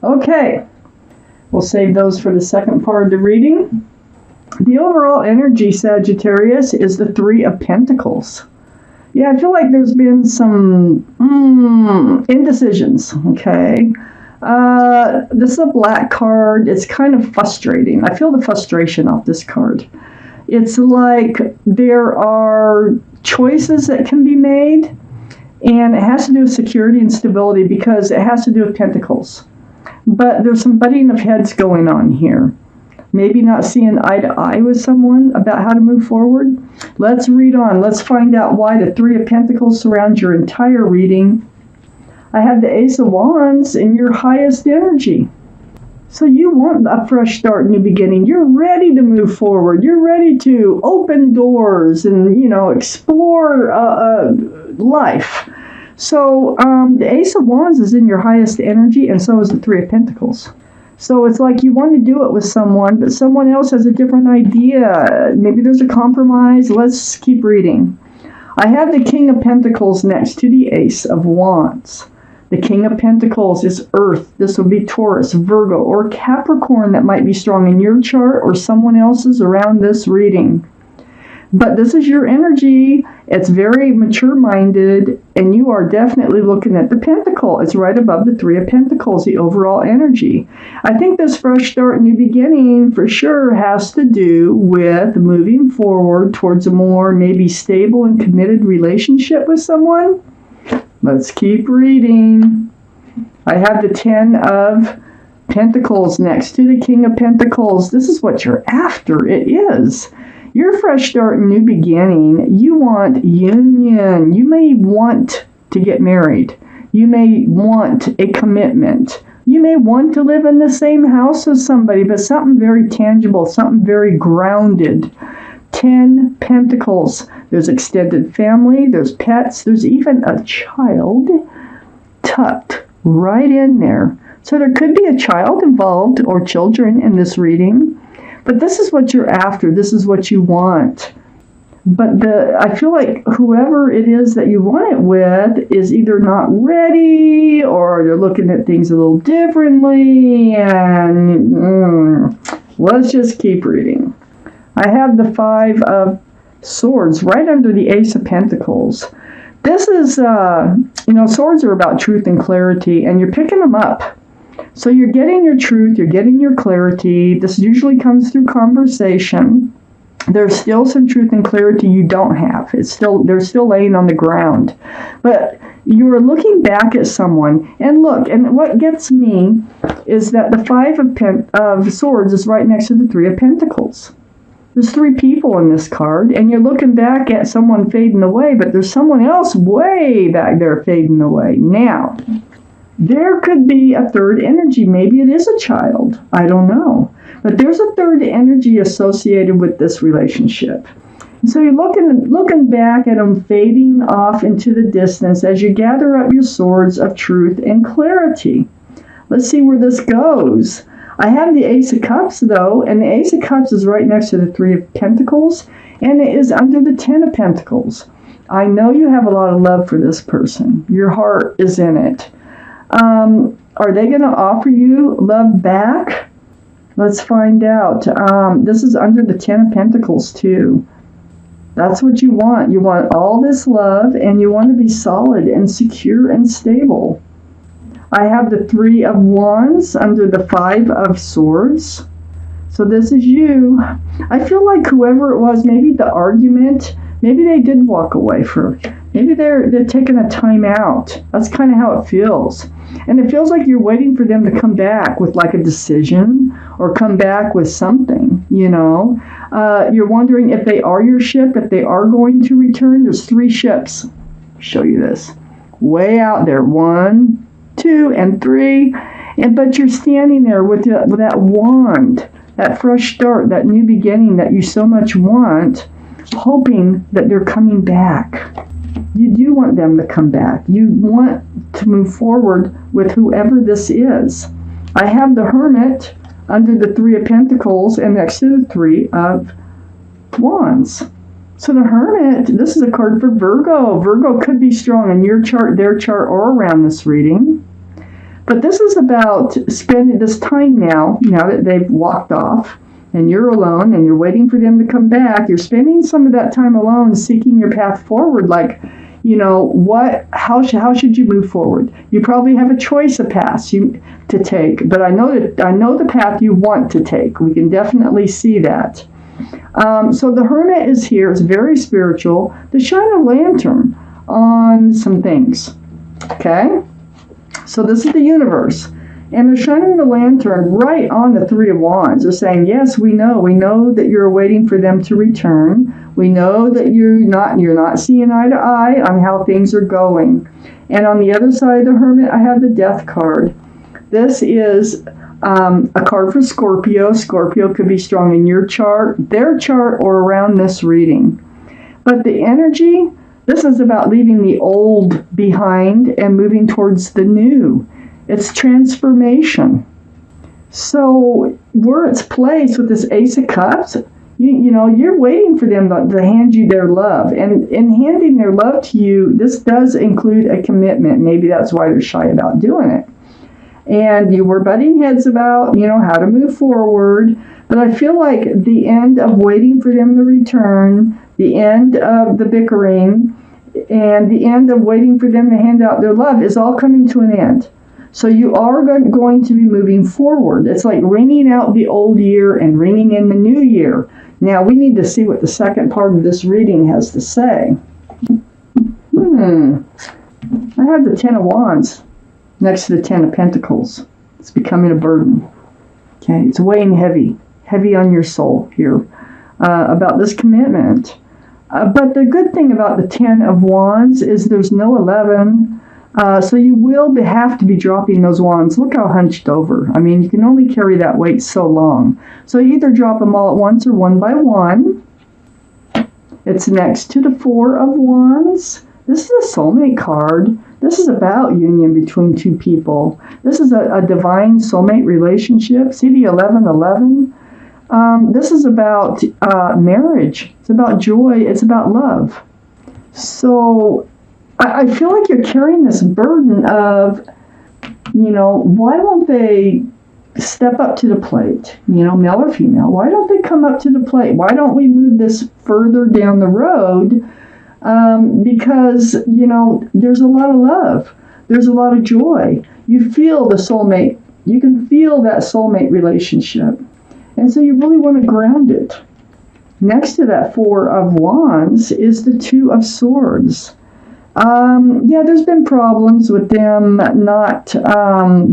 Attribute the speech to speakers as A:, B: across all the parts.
A: Okay, we'll save those for the second part of the reading. The overall energy, Sagittarius, is the Three of Pentacles. Yeah, I feel like there's been some indecisions, okay? This is a black card. It's kind of frustrating. I feel the frustration off this card. It's like there are choices that can be made, and it has to do with security and stability because it has to do with pentacles. But there's some butting of heads going on here. Maybe not seeing eye to eye with someone about how to move forward. Let's read on. Let's find out why the Three of Pentacles surround your entire reading. I have the Ace of Wands in your highest energy. So you want a fresh start, new beginning. You're ready to move forward. You're ready to open doors and, explore life. So the Ace of Wands is in your highest energy, and so is the Three of Pentacles. So it's like you want to do it with someone, but someone else has a different idea. Maybe there's a compromise. Let's keep reading. I have the King of Pentacles next to the Ace of Wands. The King of Pentacles is Earth. This will be Taurus, Virgo, or Capricorn that might be strong in your chart or someone else's around this reading. But this is your energy. It's very mature-minded, and you are definitely looking at the Pentacle. It's right above the Three of Pentacles, the overall energy. I think this fresh start, new beginning, for sure has to do with moving forward towards a more maybe stable and committed relationship with someone. Let's keep reading. I have the Ten of Pentacles next to the King of Pentacles. This is what you're after. It is. Your fresh start and new beginning. You want union. You may want to get married. You may want a commitment. You may want to live in the same house as somebody, but something very tangible, something very grounded. 10 Pentacles. There's extended family, there's pets, there's even a child tucked right in there. So there could be a child involved or children in this reading. But this is what you're after. This is what you want. But I feel like whoever it is that you want it with is either not ready or they're looking at things a little differently. And let's just keep reading. I have the Five of Swords right under the Ace of Pentacles. This is, swords are about truth and clarity, and you're picking them up. So you're getting your truth, you're getting your clarity. This usually comes through conversation. There's still some truth and clarity you don't have. They're still laying on the ground. But you're looking back at someone, and look, and what gets me is that the Five of Swords is right next to the Three of Pentacles. There's three people in this card, and you're looking back at someone fading away, but there's someone else way back there fading away. Now, there could be a third energy. Maybe it is a child. I don't know. But there's a third energy associated with this relationship. And so you're looking back at them fading off into the distance as you gather up your swords of truth and clarity. Let's see where this goes. I have the Ace of Cups, though, and the Ace of Cups is right next to the Three of Pentacles, and it is under the Ten of Pentacles. I know you have a lot of love for this person. Your heart is in it. Are they going to offer you love back? Let's find out. This is under the Ten of Pentacles, too. That's what you want. You want all this love, and you want to be solid and secure and stable. I have the Three of Wands under the Five of Swords. So this is you. I feel like whoever it was, maybe the argument, maybe they did walk away maybe they're taking a time out. That's kind of how it feels. And it feels like you're waiting for them to come back with like a decision or come back with something, You're wondering if they are your ship, if they are going to return. There's 3 ships. I'll show you this. Way out there. 1, 2, and 3. But you're standing there with that wand, that fresh start, that new beginning that you so much want, hoping that they're coming back. You do want them to come back. You want to move forward with whoever this is. I have the Hermit under the Three of Pentacles and next to the Three of Wands. So the Hermit, this is a card for Virgo. Virgo could be strong in your chart, their chart, or around this reading. But this is about spending this time now that they've walked off and you're alone and you're waiting for them to come back. You're spending some of that time alone seeking your path forward, like, how should you move forward? You probably have a choice of paths to take, but I know the path you want to take. We can definitely see that. So the Hermit is here. It's very spiritual. To shine a lantern on some things. Okay? So this is the universe. And they're shining the lantern right on the Three of Wands. They're saying, yes, we know that you're waiting for them to return. We know that you're not seeing eye to eye on how things are going. And on the other side of the Hermit, I have the Death card. This is a card for Scorpio. Scorpio could be strong in your chart, their chart, or around this reading. But the energy, this is about leaving the old behind and moving towards the new. It's transformation. So where it's placed with this Ace of Cups, you're waiting for them to hand you their love. And in handing their love to you, this does include a commitment. Maybe that's why they're shy about doing it. And you were butting heads about, how to move forward. But I feel like the end of waiting for them to return, the end of the bickering, and the end of waiting for them to hand out their love is all coming to an end. So you are going to be moving forward. It's like ringing out the old year and ringing in the new year. Now we need to see what the second part of this reading has to say. I have the Ten of Wands next to the Ten of Pentacles. It's becoming a burden. Okay, it's weighing heavy on your soul here about this commitment. But the good thing about the Ten of Wands is there's no 11. So you will have to be dropping those wands. Look how hunched over. I mean, you can only carry that weight so long. So you either drop them all at once or one by one. It's next to the Four of Wands. This is a soulmate card. This is about union between two people. This is a divine soulmate relationship. See the 1111? This is about marriage. It's about joy. It's about love. So I feel like you're carrying this burden of, why won't they step up to the plate? Male or female. Why don't they come up to the plate? Why don't we move this further down the road? Because, there's a lot of love. There's a lot of joy. You feel the soulmate. You can feel that soulmate relationship. And so you really want to ground it. Next to that Four of Wands is the Two of Swords. There's been problems with them not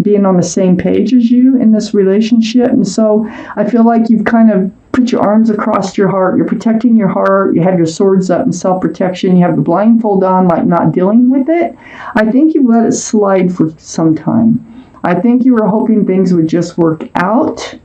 A: being on the same page as you in this relationship. And so I feel like you've kind of put your arms across your heart. You're protecting your heart. You have your swords up in self-protection. You have the blindfold on, like not dealing with it. I think you've let it slide for some time. I think you were hoping things would just work out.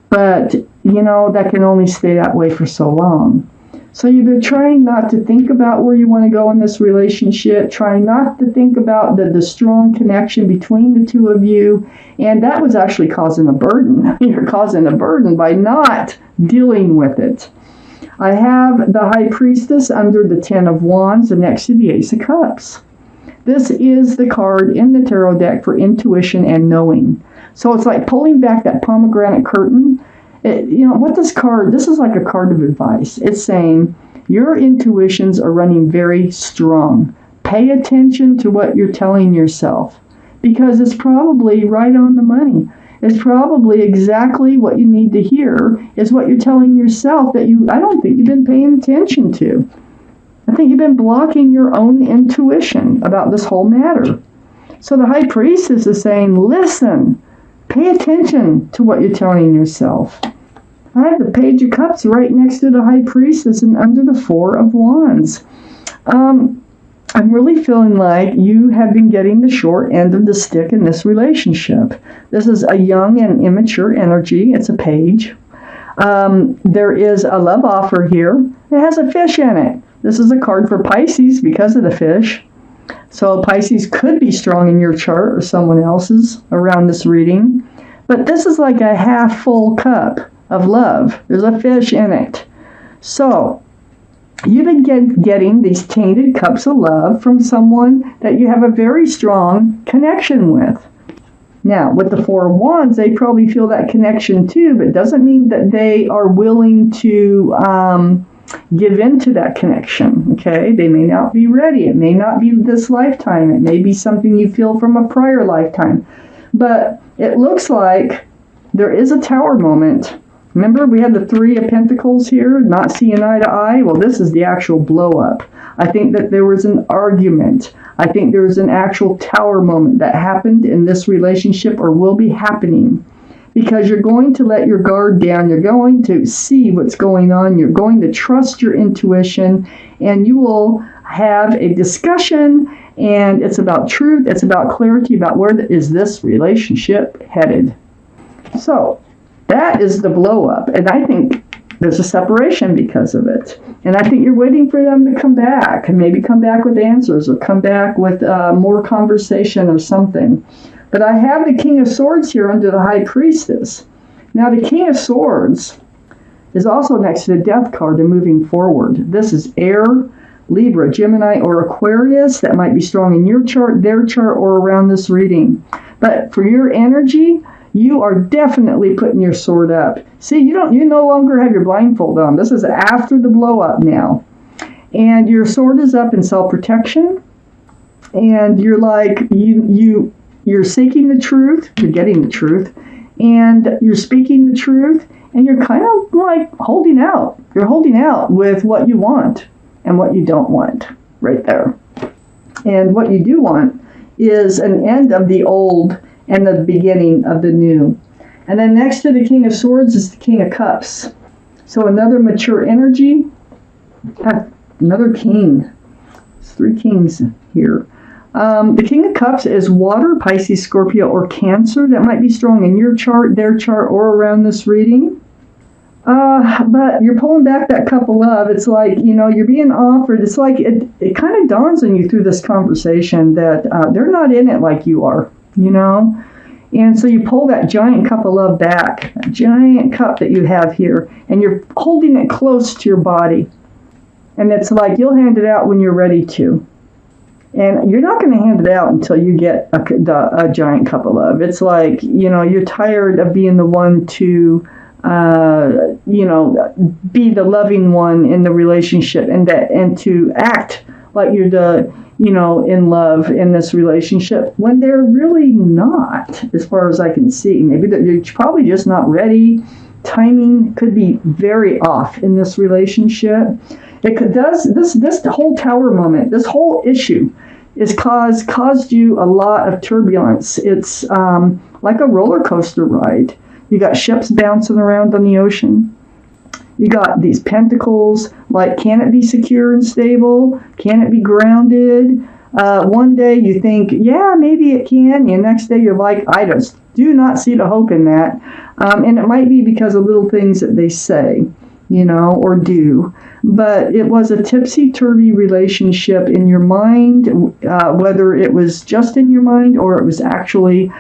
A: But, that can only stay that way for so long. So you've been trying not to think about where you want to go in this relationship, trying not to think about the strong connection between the two of you, and that was actually causing a burden. You're causing a burden by not dealing with it. I have the High Priestess under the Ten of Wands and next to the Ace of Cups. This is the card in the tarot deck for intuition and knowing. So it's like pulling back that pomegranate curtain. This is like a card of advice. It's saying your intuitions are running very strong. Pay attention to what you're telling yourself because it's probably right on the money. It's probably exactly what you need to hear is what you're telling yourself that I don't think you've been paying attention to. I think you've been blocking your own intuition about this whole matter. So the High Priestess is saying, listen, pay attention to what you're telling yourself. I have the Page of Cups right next to the High Priestess and under the Four of Wands. I'm really feeling like you have been getting the short end of the stick in this relationship. This is a young and immature energy. It's a page. There is a love offer here. It has a fish in it. This is a card for Pisces because of the fish. So Pisces could be strong in your chart or someone else's around this reading. But this is like a half full cup of love. There's a fish in it. So you've been getting these tainted cups of love from someone that you have a very strong connection with. Now, with the Four of Wands, they probably feel that connection too, but it doesn't mean that they are willing to give into that connection, okay? They may not be ready. It may not be this lifetime. It may be something you feel from a prior lifetime. But it looks like there is a tower moment. Remember, we had the Three of Pentacles here, not seeing eye to eye? Well, this is the actual blow up. I think that there was an argument. I think there was an actual tower moment that happened in this relationship or will be happening. Because you're going to let your guard down. You're going to see what's going on. You're going to trust your intuition. And you will have a discussion. And it's about truth. It's about clarity about where is this relationship headed. So that is the blow up. And I think there's a separation because of it. And I think you're waiting for them to come back. And maybe come back with answers. Or come back with more conversation or something. But I have the King of Swords here under the High Priestess. Now, the King of Swords is also next to the Death card and moving forward. This is air, Libra, Gemini, or Aquarius. That might be strong in your chart, their chart, or around this reading. But for your energy, you are definitely putting your sword up. See, you no longer have your blindfold on. This is after the blow up now. And your sword is up in self-protection. And you're like, you're seeking the truth, you're getting the truth, and you're speaking the truth, and you're kind of like holding out. You're holding out with what you want and what you don't want right there. And what you do want is an end of the old and the beginning of the new. And then next to the King of Swords is the King of Cups. So another mature energy, another king. There's 3 kings here. The King of Cups is water, Pisces, Scorpio, or Cancer. That might be strong in your chart, their chart, or around this reading. But you're pulling back that cup of love. It's like, you're being offered. It's like it kind of dawns on you through this conversation that they're not in it like you are, And so you pull that giant cup of love back, that giant cup that you have here, and you're holding it close to your body. And it's like you'll hand it out when you're ready to. And you're not going to hand it out until you get a giant cup of love. It's like, you're tired of being the one to, be the loving one in the relationship and to act like you're the, in love in this relationship when they're really not, as far as I can see. Maybe you're probably just not ready. Timing could be very off in this relationship. This whole tower moment, this whole issue is caused you a lot of turbulence. It's like a roller coaster ride. You got ships bouncing around on the ocean. You got these pentacles, like, can it be secure and stable? Can it be grounded? One day you think, yeah, maybe it can. And the next day you're like, I just do not see the hope in that. And it might be because of little things that they say, or do. But it was a tipsy-turvy relationship in your mind, whether it was just in your mind or it was actually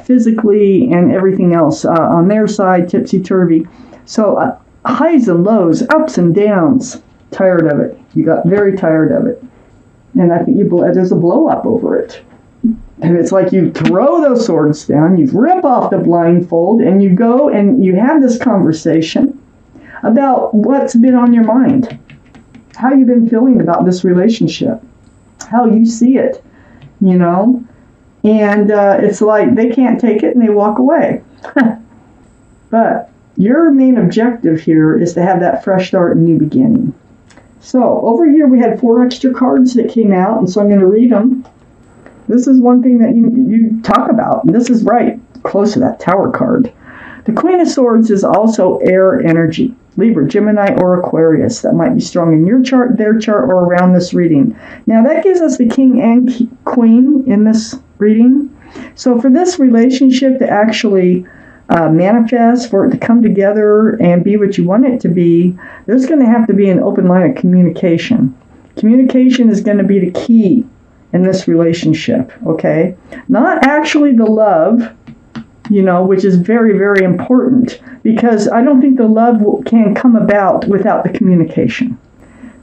A: physically and everything else on their side, tipsy-turvy. So highs and lows, ups and downs, tired of it. You got very tired of it. And I think there's a blow-up over it. And it's like you throw those swords down, you rip off the blindfold, and you go and you have this conversation about what's been on your mind, how you've been feeling about this relationship, how you see it, and it's like they can't take it and they walk away. But your main objective here is to have that fresh start and new beginning. So over here we had 4 extra cards that came out, and so I'm going to read them. This is one thing that you talk about, and this is right close to that Tower card. The Queen of Swords is also air energy. Libra, Gemini, or Aquarius. That might be strong in your chart, their chart, or around this reading. Now that gives us the King and Queen in this reading. So for this relationship to actually manifest, for it to come together and be what you want it to be, there's going to have to be an open line of communication. Communication is going to be the key in this relationship, okay? Not actually the love, which is very, very important, because I don't think the love can come about without the communication.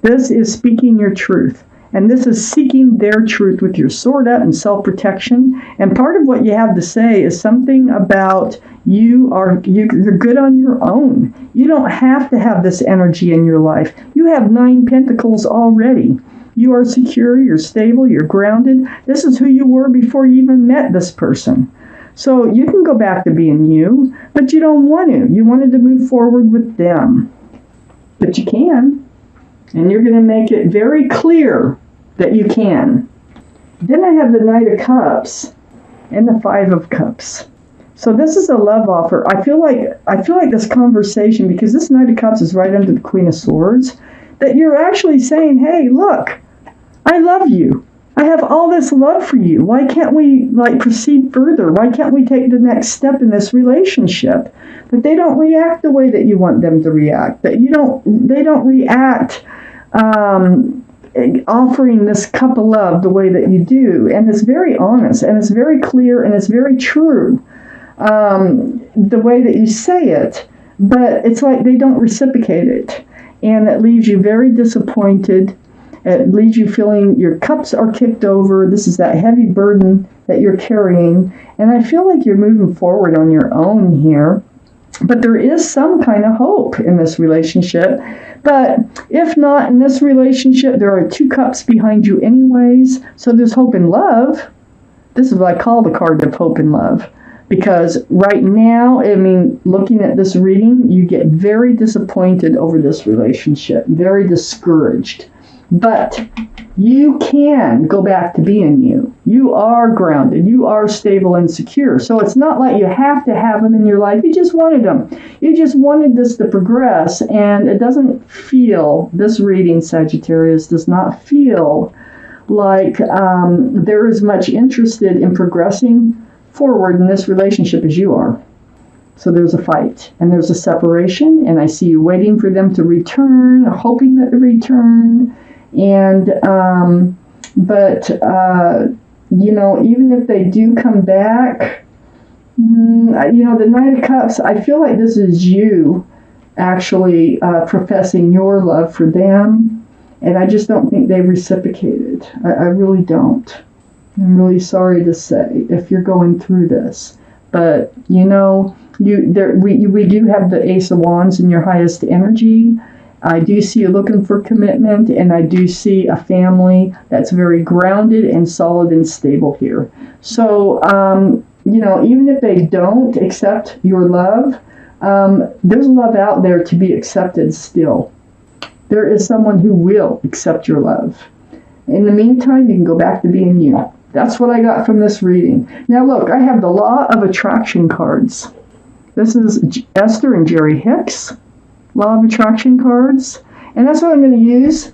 A: This is speaking your truth And this is seeking their truth with your sword up and self-protection. And part of what you have to say is something about you're good on your own. You don't have to have this energy in your life. You have 9 pentacles already. You are secure, you're stable, you're grounded. This is who you were before you even met this person. So you can go back to being you, but you don't want to. You wanted to move forward with them. But you can. And you're going to make it very clear that you can. Then I have the Knight of Cups and the 5 of Cups. So this is a love offer. I feel like this conversation, because this Knight of Cups is right under the Queen of Swords, that you're actually saying, hey, look, I love you. I have all this love for you. Why can't we proceed further? Why can't we take the next step in this relationship? But they don't react the way that you want them to react. They don't react offering this cup of love the way that you do. And it's very honest, and it's very clear, and it's very true, the way that you say it. But it's like they don't reciprocate it. And it leaves you very disappointed. It leaves you feeling your cups are kicked over. This is that heavy burden that you're carrying. And I feel like you're moving forward on your own here. But there is some kind of hope in this relationship. But if not in this relationship, there are 2 cups behind you anyways. So there's hope and love. This is what I call the card of hope and love. Because right now, I mean, looking at this reading, you get very disappointed over this relationship, very discouraged. But you can go back to being you. You are grounded. You are stable and secure. So it's not like you have to have them in your life. You just wanted them. You just wanted this to progress. And it doesn't feel, this reading, Sagittarius, does not feel like they're as much interested in progressing forward in this relationship as you are. So there's a fight and there's a separation, and I see you waiting for them to return, hoping that they return. And even if they do come back, the Knight of Cups, I feel like this is you actually professing your love for them, and I just don't think they reciprocated. I really don't. I'm really sorry to say if you're going through this, but we do have the Ace of Wands in your highest energy. I do see you looking for commitment, and I do see a family that's very grounded and solid and stable here. So, even if they don't accept your love, there's love out there to be accepted still. There is someone who will accept your love. In the meantime, you can go back to being you. That's what I got from this reading. Now, look, I have the Law of Attraction cards. This is Esther and Jerry Hicks. Law of Attraction cards, and that's what I'm going to use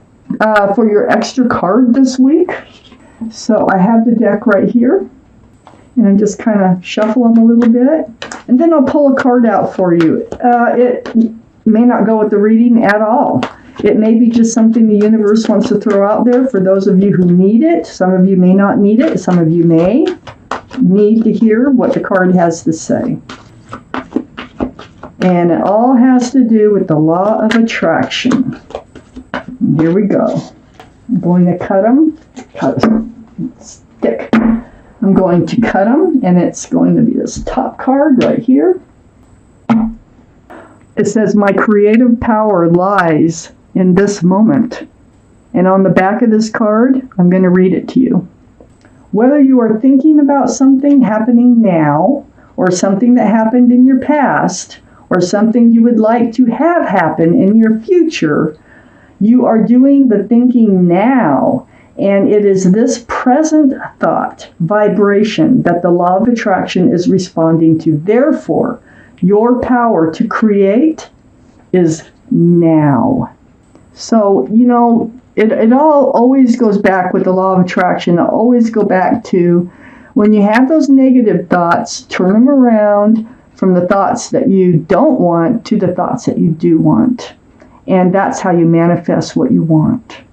A: for your extra card this week. So I have the deck right here, and I just kind of shuffle them a little bit, and then I'll pull a card out for you. It may not go with the reading at all. It may be just something the universe wants to throw out there for those of you who need it. Some of you may not need it. Some of you may need to hear what the card has to say. And it all has to do with the Law of Attraction. Here we go. I'm going to cut them. Stick. I'm going to cut them, and it's going to be this top card right here. It says, my creative power lies in this moment. And on the back of this card, I'm going to read it to you. Whether you are thinking about something happening now, or something that happened in your past, or something you would like to have happen in your future, you are doing the thinking now. And it is this present thought, vibration, that the Law of Attraction is responding to. Therefore, your power to create is now. So, it all always goes back with the Law of Attraction. I always go back to when you have those negative thoughts, turn them around from the thoughts that you don't want to the thoughts that you do want. And that's how you manifest what you want.